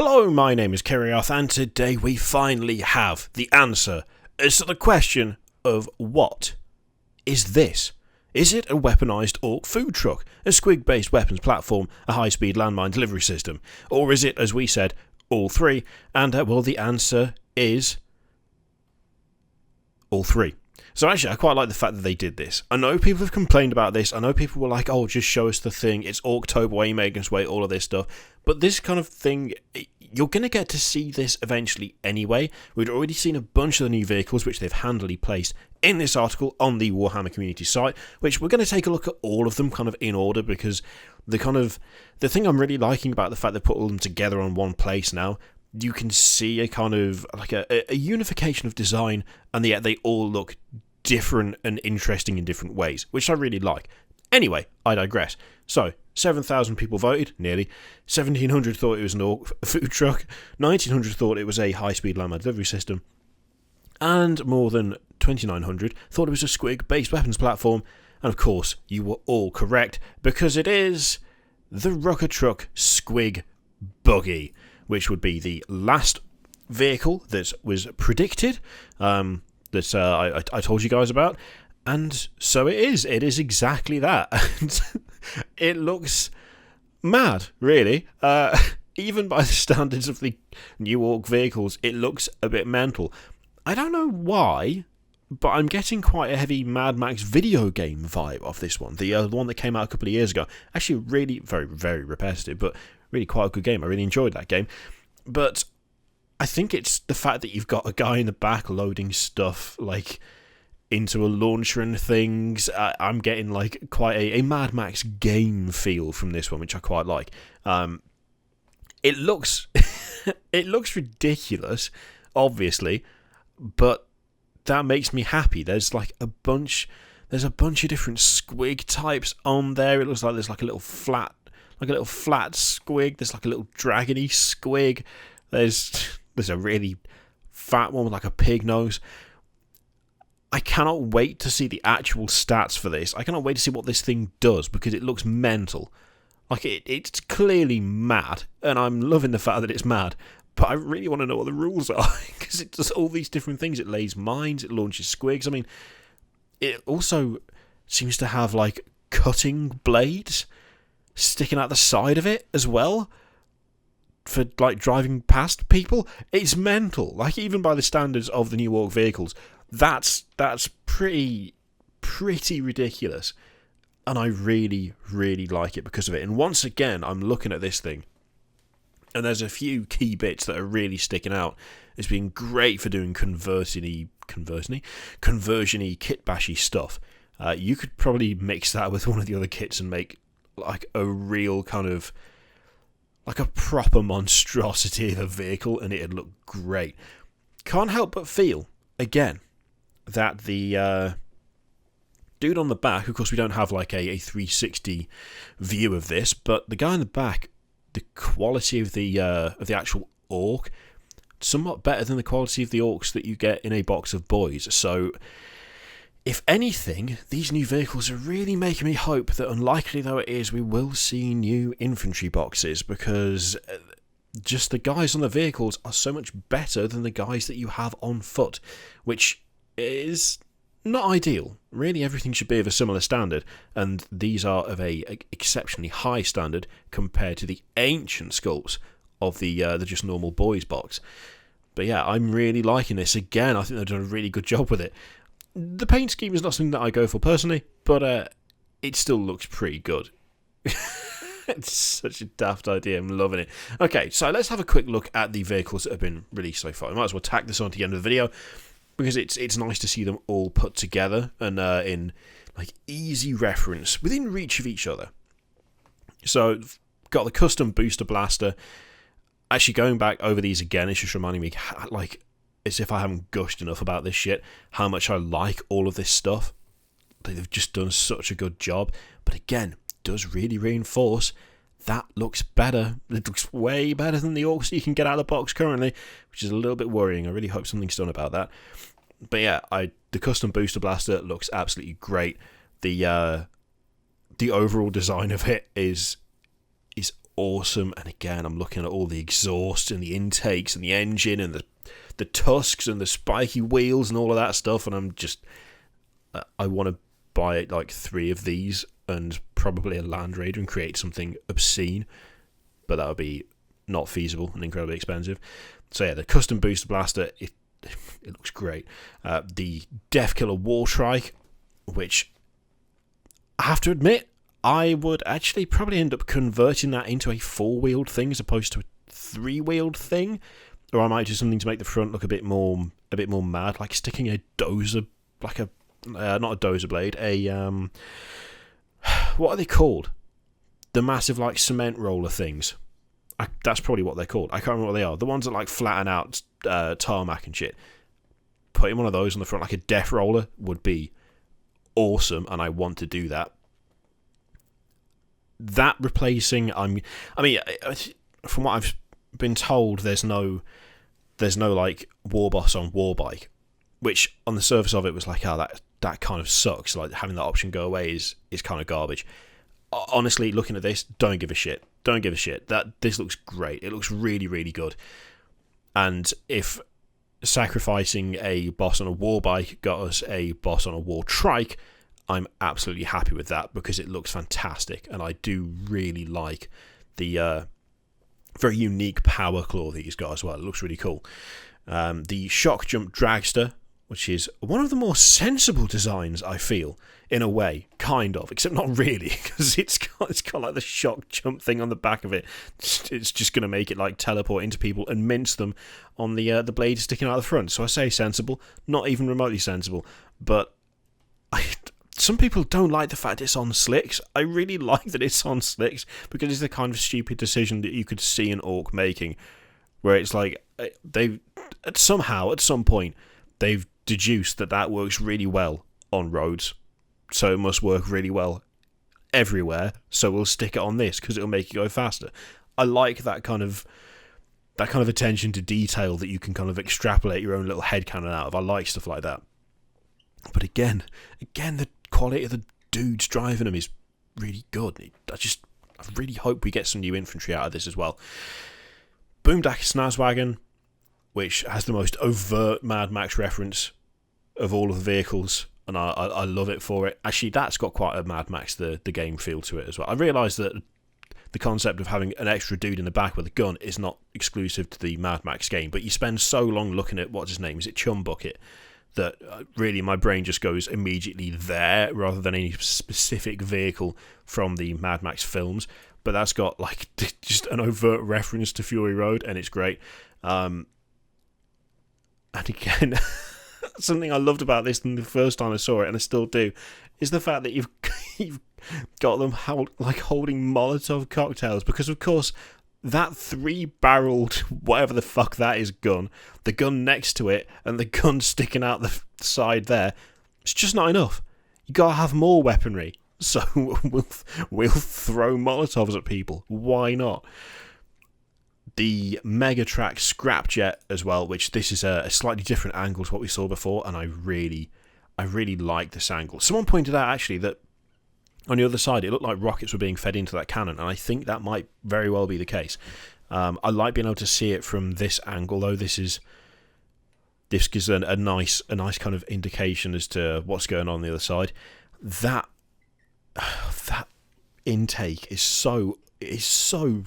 Hello, my name is Kiriath, and today we finally have the answer as to the question of what is this? Is it a weaponised orc food truck, a squig-based weapons platform, a high-speed landmine delivery system, or is it, as we said, all three? And, well, the answer is all three. So actually, I quite like the fact that they did this. I know people have complained about this. I know people were like, oh, just show us the thing. It's Orktober, Waymaker's Way, all of this stuff. But this kind of thing, you're going to get to see this eventually anyway. We'd already seen a bunch of the new vehicles, which they've handily placed in this article on the Warhammer community site, which we're going to take a look at all of them kind of in order, because the thing I'm really liking about the fact they put all them together on one place now, you can see a kind of like a unification of design, and yet they all look different and interesting in different ways, which I really like. Anyway, I digress. So, 7,000 people voted, nearly. 1,700 thought it was an orc food truck. 1,900 thought it was a high-speed landmine delivery system. And more than 2,900 thought it was a squig-based weapons platform. And of course, you were all correct, because it is the Rukkatrukk Squigbuggy, which would be the last vehicle that was predicted, that I told you guys about. And so it is. It is exactly that. And it looks mad, really. Even by the standards of the new orc vehicles, it looks a bit mental. I don't know why, but I'm getting quite a heavy Mad Max video game vibe off this one. The one that came out a couple of years ago. Actually, really, very, very repetitive, but really quite a good game. I really enjoyed that game. But I think it's the fact that you've got a guy in the back loading stuff, like, into a launcher and things. I'm getting like quite a Mad Max game feel from this one, which I quite like. It looks it looks ridiculous, obviously, but that makes me happy. There's a bunch of different squig types on there. It looks like there's like a little flat squig. There's like a little dragony squig. There's a really fat one with like a pig nose. I cannot wait to see the actual stats for this. I cannot wait to see what this thing does, because it looks mental. Like, it's clearly mad, and I'm loving the fact that it's mad, but I really want to know what the rules are, because it does all these different things. It lays mines, it launches squigs. I mean, it also seems to have, like, cutting blades sticking out the side of it as well, for, like, driving past people. It's mental. Like, even by the standards of the new orc vehicles, that's pretty ridiculous, and I really, really like it because of it. And once again, I'm looking at this thing, and there's a few key bits that are really sticking out as being great for doing conversiony kit bashy stuff. You could probably mix that with one of the other kits and make like a real kind of like a proper monstrosity of a vehicle, and it'd look great. Can't help but feel, again, that the dude on the back, of course we don't have like a 360 view of this, but the guy in the back, the quality of the actual orc, somewhat better than the quality of the orcs that you get in a box of boys. So if anything, these new vehicles are really making me hope that, unlikely though it is, we will see new infantry boxes, because just the guys on the vehicles are so much better than the guys that you have on foot, which is not ideal. Really, everything should be of a similar standard, and these are of a exceptionally high standard compared to the ancient sculpts of the just normal boys box. But yeah, I'm really liking this. Again, I think they've done a really good job with it. The paint scheme is not something that I go for personally, but it still looks pretty good. It's such a daft idea. I'm loving it. Okay, so let's have a quick look at the vehicles that have been released so far. I might as well tack this on to the end of the video, because it's nice to see them all put together and in like easy reference, within reach of each other. So, got the custom booster blaster. Actually, going back over these again, it's just reminding me, like, as if I haven't gushed enough about this shit, how much I like all of this stuff. They've just done such a good job. But again, does really reinforce that looks better. It looks way better than the orcs you can get out of the box currently, which is a little bit worrying. I really hope something's done about that. But yeah, the custom booster blaster looks absolutely great. The overall design of it is awesome. And again, I'm looking at all the exhausts and the intakes and the engine and the tusks and the spiky wheels and all of that stuff, and I'm just I want to buy like 3 of these and probably a Land Raider and create something obscene, but that would be not feasible and incredibly expensive. So yeah, the custom booster blaster, it looks great. The Death Killer War Shrike, which I have to admit, I would actually probably end up converting that into a 4-wheeled thing as opposed to a 3-wheeled thing, or I might do something to make the front look a bit more mad, like sticking a dozer, like a not a dozer blade, what are they called? The massive like cement roller things. That's probably what they're called. I can't remember what they are. The ones that like flatten out tarmac and shit. Putting one of those on the front like a death roller would be awesome, and I want to do that. That replacing, from what I've been told, there's no like war boss on Warbike, which on the surface of it was like, that kind of sucks. Like having that option go away is kind of garbage. Honestly, looking at this, don't give a shit. This looks great. It looks really, really good. And if sacrificing a boss on a Warbike got us a boss on a War Trike, I'm absolutely happy with that because it looks fantastic, and I do really like the very unique power claw that he's got as well. It looks really cool. The Shock Jump Dragster, which is one of the more sensible designs, I feel, in a way, kind of, except not really, because it's got like the shock jump thing on the back of it. It's just going to make it like teleport into people and mince them on the blade sticking out the front. So I say sensible, not even remotely sensible, but some people don't like the fact it's on slicks. I really like that it's on slicks because it's the kind of stupid decision that you could see an orc making, where it's like at some point they've deduced that works really well on roads, so it must work really well everywhere, so we'll stick it on this because it'll make it go faster. I like that kind of attention to detail that you can kind of extrapolate your own little headcanon out of. I like stuff like that. But again, the quality of the dudes driving them is really good. I really hope we get some new infantry out of this as well. Boomdack Snaz Wagon, which has the most overt Mad Max reference of all of the vehicles, and I love it for it. Actually, that's got quite a Mad Max the game feel to it as well. I realise that the concept of having an extra dude in the back with a gun is not exclusive to the Mad Max game, but you spend so long looking at, what's his name, is it Chum Bucket, that really my brain just goes immediately there rather than any specific vehicle from the Mad Max films. But that's got like just an overt reference to Fury Road, and it's great. And again, something I loved about this from the first time I saw it, and I still do, is the fact that you've got them holding Molotov cocktails, because of course that 3-barreled whatever the fuck that is gun, the gun next to it, and the gun sticking out the side there, it's just not enough. You gotta have more weaponry. So we'll throw Molotovs at people. Why not? The Megatracks Scrapjet as well, which this is a slightly different angle to what we saw before, and I really like this angle. Someone pointed out actually that on the other side it looked like rockets were being fed into that cannon, and I think that might very well be the case. I like being able to see it from this angle, though. This gives a nice kind of indication as to what's going on the other side. That intake is so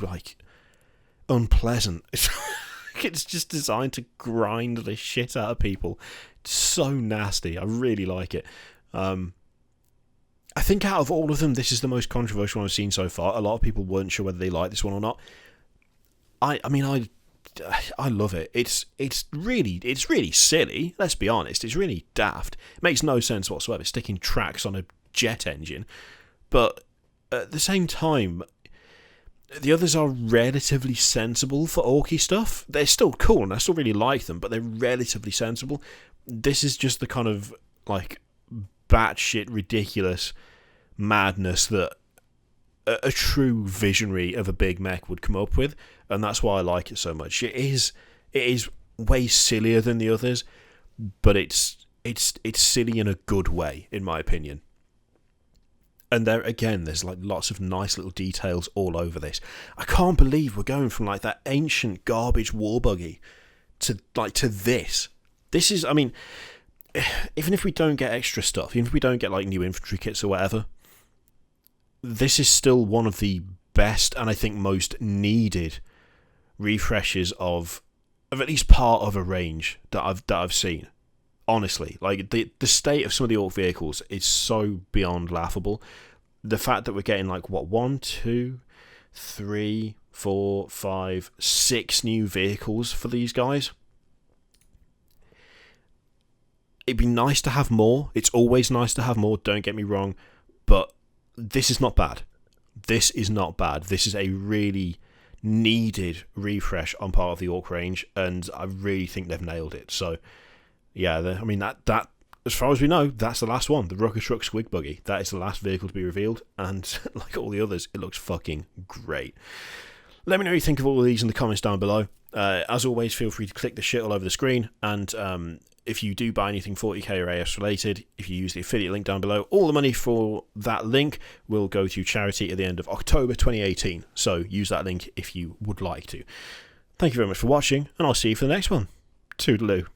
like unpleasant. It's just designed to grind the shit out of people. It's so nasty. I really like it. I think out of all of them, this is the most controversial one I've seen so far. A lot of people weren't sure whether they liked this one or not. I love it. It's really silly. Let's be honest. It's really daft. It makes no sense whatsoever, sticking tracks on a jet engine. But at the same time, the others are relatively sensible for orky stuff. They're still cool, and I still really like them, but they're relatively sensible. This is just the kind of like batshit ridiculous madness that a true visionary of a big mech would come up with, and that's why I like it so much. It is way sillier than the others, but it's silly in a good way, in my opinion. And there again, there's like lots of nice little details all over this. I can't believe we're going from like that ancient garbage war buggy to this. This is, I mean, even if we don't get extra stuff, even if we don't get like new infantry kits or whatever, this is still one of the best and I think most needed refreshes of at least part of a range that I've seen. Honestly, like the state of some of the Orc vehicles is so beyond laughable. The fact that we're getting like what 1, 2, 3, 4, 5, 6 new vehicles for these guys. It'd be nice to have more. It's always nice to have more, don't get me wrong, but this is not bad. This is not bad. This is a really needed refresh on part of the Orc range, and I really think they've nailed it. So yeah, I mean, that as far as we know, that's the last one. The Rukkatrukk Squigbuggy. That is the last vehicle to be revealed, and like all the others, it looks fucking great. Let me know what you think of all of these in the comments down below. As always, feel free to click the shit all over the screen, and if you do buy anything 40k or AS related, if you use the affiliate link down below, all the money for that link will go to charity at the end of October 2018. So use that link if you would like to. Thank you very much for watching, and I'll see you for the next one. Toodaloo.